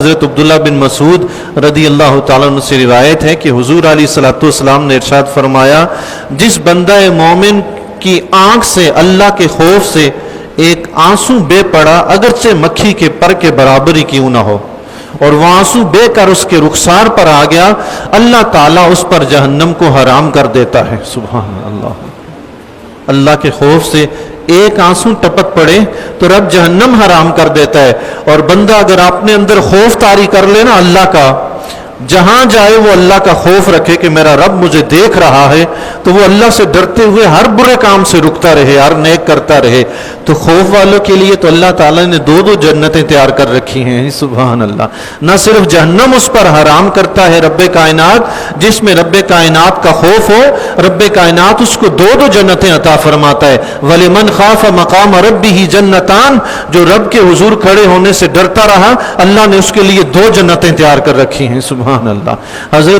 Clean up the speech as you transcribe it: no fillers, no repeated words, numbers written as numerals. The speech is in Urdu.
حضرت عبداللہ بن مسعود رضی اللہ تعالیٰ عنہ سے روایت ہے کہ حضور علیہ الصلوۃ والسلام نے ارشاد فرمایا، جس بندہ مومن کی آنکھ سے اللہ کے خوف سے ایک آنسو بے پڑا اگرچہ مکھی کے پر کے برابر ہی کیوں نہ ہو، اور وہ آنسو بے کر اس کے رخسار پر آ گیا، اللہ تعالیٰ اس پر جہنم کو حرام کر دیتا ہے۔ سبحان اللہ، اللہ کے خوف سے ایک آنسو ٹپک پڑے تو رب جہنم حرام کر دیتا ہے۔ اور بندہ اگر اپنے اندر خوف طاری کر لے نا اللہ کا، جہاں جائے وہ اللہ کا خوف رکھے کہ میرا رب مجھے دیکھ رہا ہے، تو وہ اللہ سے ڈرتے ہوئے ہر برے کام سے رکتا رہے، ہر نیک کرتا رہے۔ تو خوف والوں کے لیے تو اللہ تعالیٰ نے دو جنتیں تیار کر رکھی ہیں۔ سبحان اللہ، نہ صرف جہنم اس پر حرام کرتا ہے رب کائنات، جس میں رب کائنات کا خوف ہو، رب کائنات اس کو دو جنتیں عطا فرماتا ہے۔ وَلِمَنْ خَافَ مَقَامَ رَبِّهِ جَنَّتَانِ، جو رب کے حضور کھڑے ہونے سے ڈرتا رہا، اللہ نے اس کے لیے دو جنتیں تیار کر رکھی ہیں۔ سبحان اللہ۔ حضرت